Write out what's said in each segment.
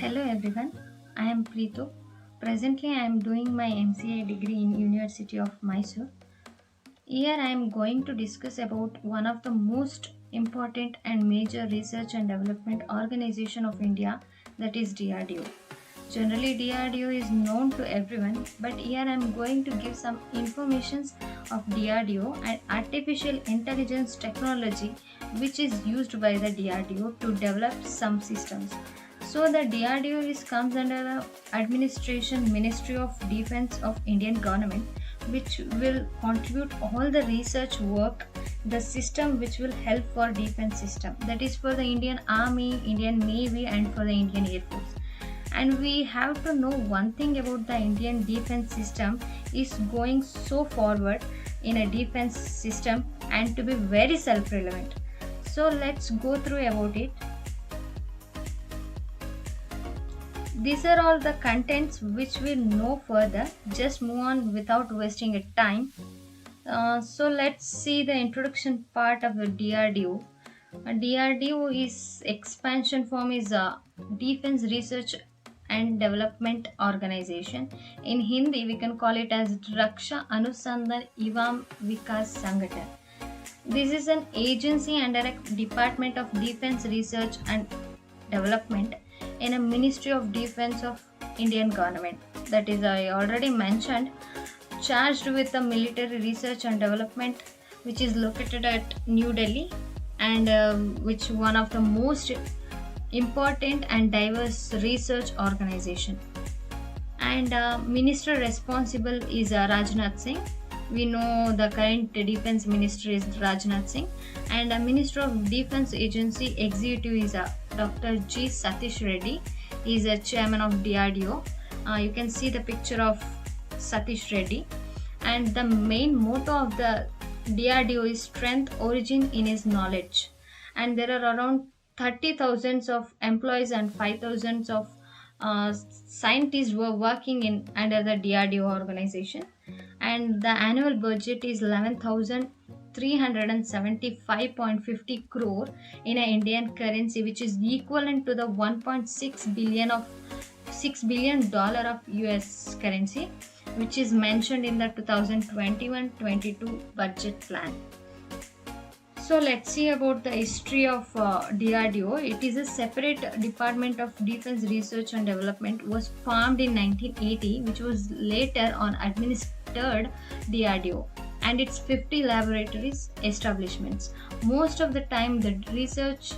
Hello everyone, I am Preetu. Presently I am doing my MCA degree in University of Mysore. Here I am going to discuss about one of the most important and major research and development organization of India, that is DRDO. Generally DRDO is known to everyone, but here I am going to give some informations of DRDO and artificial intelligence technology which is used by the DRDO to develop some systems. So the DRDO is comes under the administration Ministry of Defense of Indian government, which will contribute all the research work, the system which will help for defense system, that is for the Indian Army, Indian Navy and for the Indian Air Force. And we have to know one thing about the Indian defense system is going so forward in a defense system and to be very self-relevant. So let's go through about it. These are all the contents which we know further. Just move on without wasting a time. So let's see the introduction part of the DRDO. DRDO is expansion form is a Defense Research and Development Organization. In Hindi, we can call it as Raksha Anusandhan Evam Vikas Sangathan. This is an agency under a Department of Defense Research and Development in a Ministry of Defense of Indian government. That is, I already mentioned, charged with the military research and development, which is located at New Delhi, and which one of the most important and diverse research organization. And minister responsible is Rajnath Singh. We know the current defense minister is Rajnath Singh, and Minister of Defense Agency executive is Dr. G. Satish Reddy. He is a chairman of DRDO. You can see the picture of Satish Reddy. And the main motto of the DRDO is strength origin in his knowledge. And there are around 30,000 of employees and 5,000 of scientists were working in under the DRDO organization, and the annual budget is 11,375.50 crore in a Indian currency, which is equivalent to the 1.6 billion of $6 billion of US currency, which is mentioned in the 2021-22 budget plan. So let's see about the history of DRDO. It is a separate department of defense research and development. Was formed in 1980, which was later on administered DRDO, and its 50 laboratories establishments. Most of the time, the research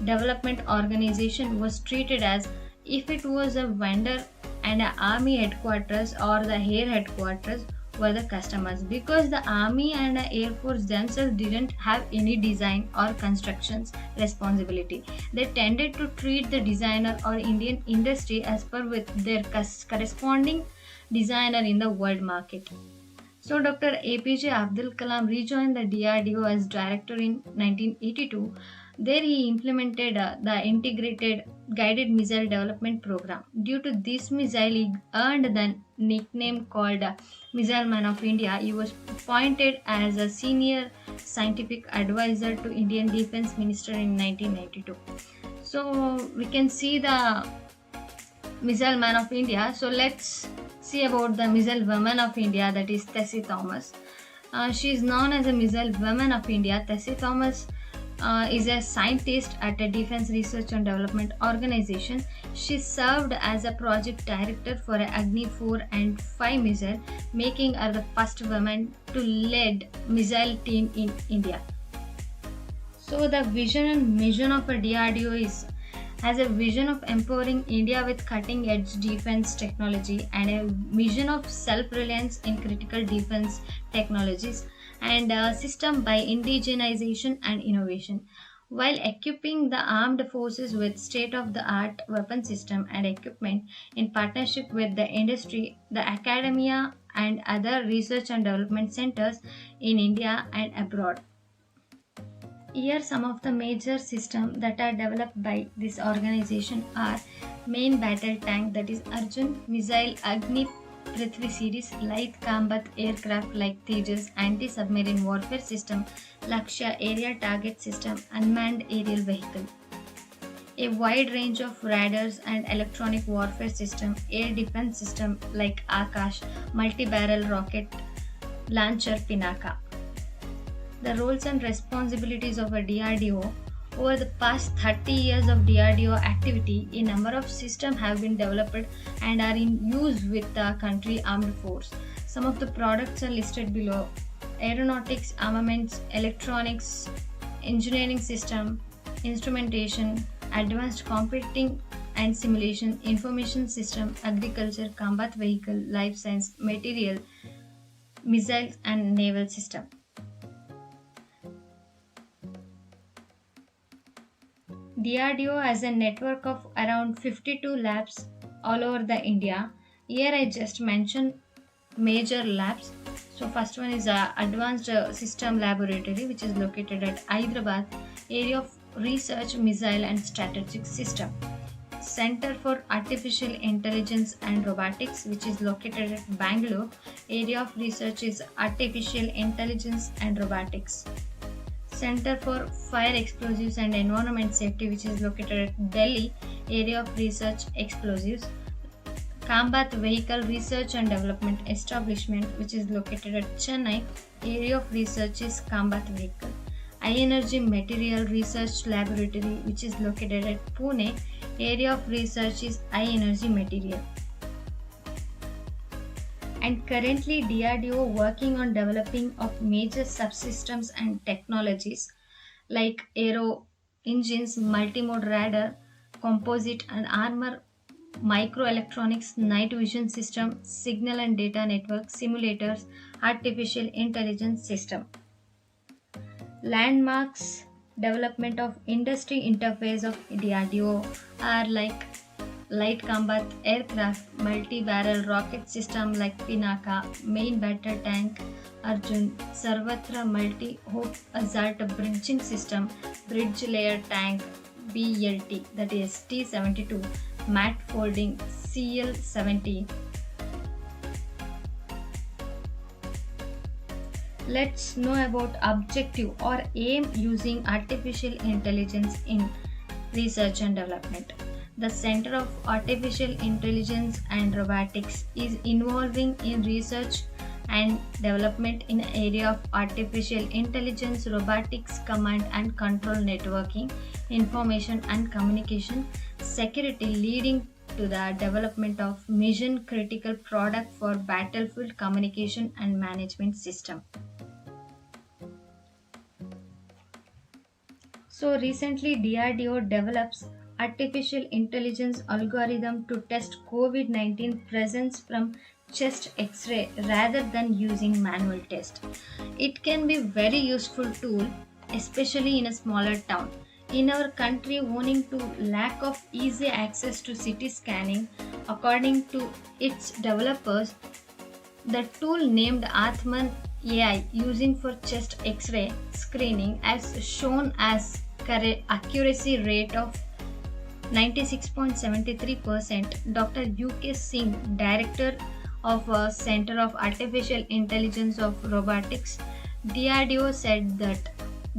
development organization was treated as if it was a vendor, and an army headquarters or the air headquarters were the customers, because the army and the air force themselves didn't have any design or constructions responsibility. They tended to treat the designer or Indian industry as per with their corresponding designer in the world market. So Dr. APJ Abdul Kalam rejoined the DRDO as director in 1982. There he implemented the integrated guided missile development program. Due to this missile, he earned the nickname called Missile Man of India. He was appointed as a senior scientific advisor to Indian Defense Minister in 1992. So we can see the Missile Man of India. So let's see about the Missile Woman of India, that is Tessie Thomas. She is known as a Missile Woman of India. Tessie Thomas is a scientist at a Defense Research and Development Organization. She served as a project director for a Agni 4 and 5 missile, making her the first woman to lead missile team in India. So the vision and mission of a DRDO has a vision of empowering India with cutting edge defense technology and a vision of self-reliance in critical defense technologies and a system by indigenization and innovation, while equipping the armed forces with state-of-the-art weapon system and equipment in partnership with the industry, the academia and other research and development centers in India and abroad. Here some of the major systems that are developed by this organization are main battle tank, that is Arjun, missile Agni Prithvi series, light combat aircraft like Tejas, anti-submarine warfare system, Lakshya area target system, unmanned aerial vehicle. A wide range of radars and electronic warfare system, air defense system like Akash, multi-barrel rocket launcher Pinaka. The roles and responsibilities of a DRDO. Over the past 30 years of DRDO activity, a number of systems have been developed and are in use with the country armed force. Some of the products are listed below: aeronautics, armaments, electronics, engineering system, instrumentation, advanced computing and simulation, information system, agriculture, combat vehicle, life science, material, missiles and naval system. DRDO has a network of around 52 labs all over the India. Here I just mentioned major labs. So first one is Advanced System Laboratory, which is located at Hyderabad, area of research, missile and strategic system. Center for Artificial Intelligence and Robotics, which is located at Bangalore, area of research is artificial intelligence and robotics. Center for Fire Explosives and Environment Safety, which is located at Delhi, area of research explosives. Combat Vehicle Research and Development Establishment, which is located at Chennai, area of research is combat vehicle. High Energy Material Research Laboratory, which is located at Pune, area of research is high energy material. And currently DRDO working on developing of major subsystems and technologies like aero engines, multimode radar, composite and armor, microelectronics, night vision system, signal and data network, simulators, artificial intelligence system. Landmarks development of industry interface of DRDO are like light combat aircraft, multi-barrel rocket system like Pinaka, main battle tank Arjun, Sarvatra multi-hope assault bridging system, bridge layer tank BLT, that is T-72, mat folding CL-70. Let's know about objective or aim using artificial intelligence in research and development. The Center of Artificial Intelligence and Robotics is involving in research and development in the area of artificial intelligence, robotics, command and control networking, information and communication, security, leading to the development of mission critical product for battlefield communication and management system. So recently DRDO develops artificial intelligence algorithm to test COVID-19 presence from chest x-ray rather than using manual test. It can be very useful tool, especially in a smaller town. In our country owing to lack of easy access to CT scanning, according to its developers, the tool named Atman AI using for chest x-ray screening has shown as accuracy rate of 96.73%. Dr. UK Singh, Director of Center of Artificial Intelligence of Robotics, DRDO, said that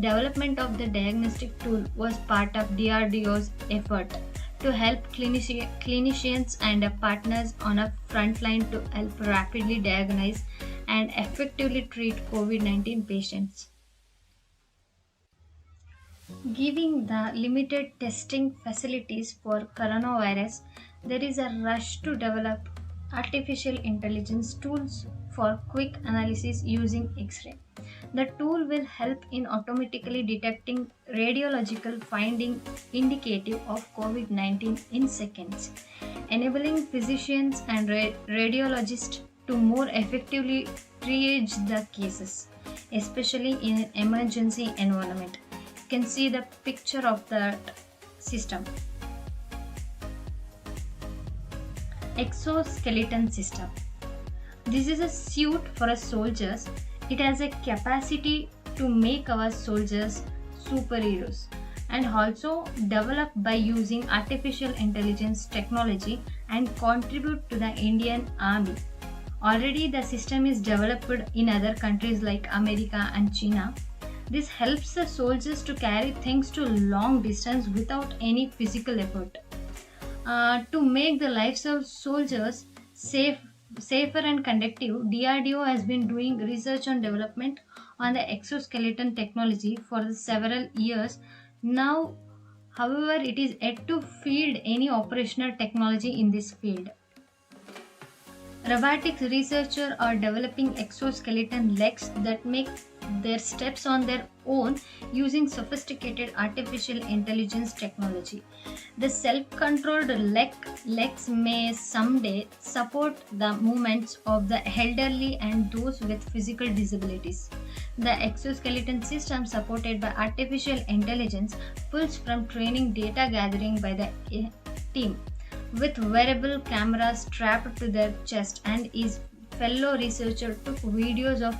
development of the diagnostic tool was part of DRDO's effort to help clinicians and partners on a front line to help rapidly diagnose and effectively treat COVID-19 patients. Given the limited testing facilities for coronavirus, there is a rush to develop artificial intelligence tools for quick analysis using X-ray. The tool will help in automatically detecting radiological finding indicative of COVID-19 in seconds, enabling physicians and radiologists to more effectively triage the cases, especially in an emergency environment. You can see the picture of that system. Exoskeleton system. This is a suit for a soldiers. It has a capacity to make our soldiers superheroes and also developed by using artificial intelligence technology and contribute to the Indian Army. Already the system is developed in other countries like America and China. This helps the soldiers to carry things to long distance without any physical effort. To make the lives of soldiers safer and conductive, DRDO has been doing research and development on the exoskeleton technology for several years now. However, it is yet to field any operational technology in this field. Robotics researchers are developing exoskeleton legs that make their steps on their own using sophisticated artificial intelligence technology. The self-controlled legs may someday support the movements of the elderly and those with physical disabilities. The exoskeleton system supported by artificial intelligence pulls from training data gathering by the team with wearable cameras strapped to their chest, and his fellow researcher took videos of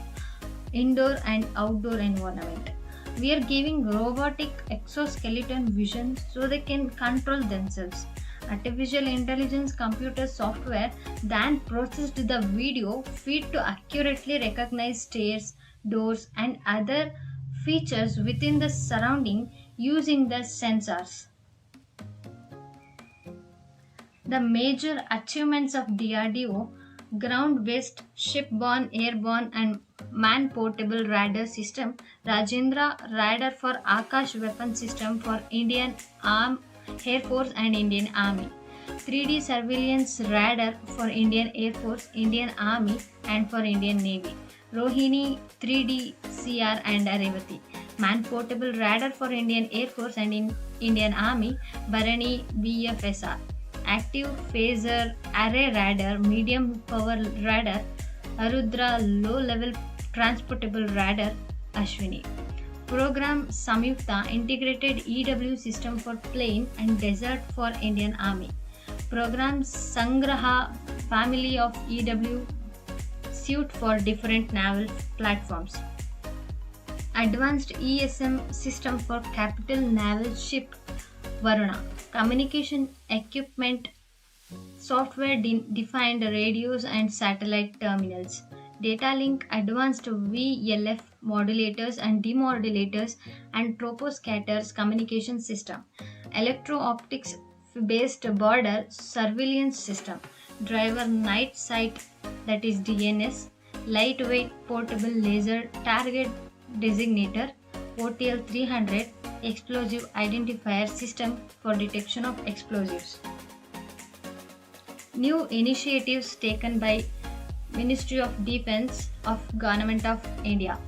indoor and outdoor environment. We are giving robotic exoskeleton vision so they can control themselves. Artificial intelligence computer software then processed the video feed to accurately recognize stairs, doors, and other features within the surrounding using the sensors. The major achievements of DRDO: ground-based, shipborne, airborne, and man-portable radar system, Rajendra Radar for Akash weapon system for Indian Air Force and Indian Army, 3D surveillance radar for Indian Air Force, Indian Army, and for Indian Navy, Rohini 3D CR and Revati, man-portable radar for Indian Air Force and Indian Army, Bharani BFSR, active phaser array radar, medium power radar, Arudra low level transportable radar, Ashwini. Program Samyukta integrated EW system for plain and desert for Indian Army. Program Sangraha family of EW suit for different naval platforms. Advanced ESM system for capital naval ship Varuna. Communication equipment, software defined radios and satellite terminals. Data link advanced VLF modulators and demodulators and troposcatters communication system. Electro optics based border surveillance system. Driver night sight, that is DNS. Lightweight portable laser target designator, OTL 300, explosive identifier system for detection of explosives. New initiatives taken by Ministry of Defence of Government of India.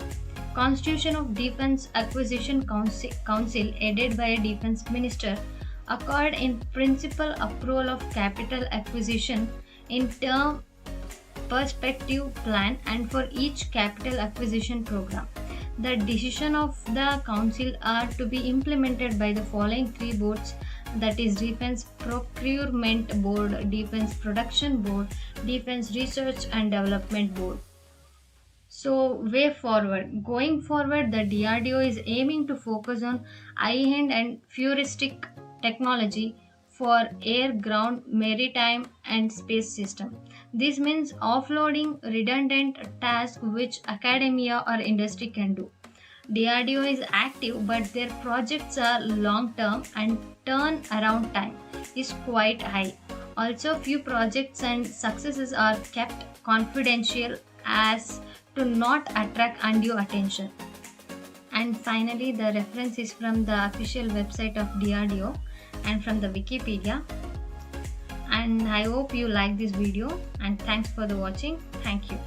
Constitution of Defence Acquisition Council headed by a Defence Minister accord in principle approval of capital acquisition in term perspective plan and for each capital acquisition program. The decision of the council are to be implemented by the following three boards, that is Defence Procurement Board, Defence Production Board, Defence Research and Development Board. So way forward, going forward, the DRDO is aiming to focus on high-end and futuristic technology for air, ground, maritime and space system. This means offloading redundant tasks which academia or industry can do. DRDO is active, but their projects are long term and turnaround time is quite high. Also, few projects and successes are kept confidential as to not attract undue attention. And finally, the reference is from the official website of DRDO and from the Wikipedia. And I hope you like this video, and thanks for the watching. Thank you.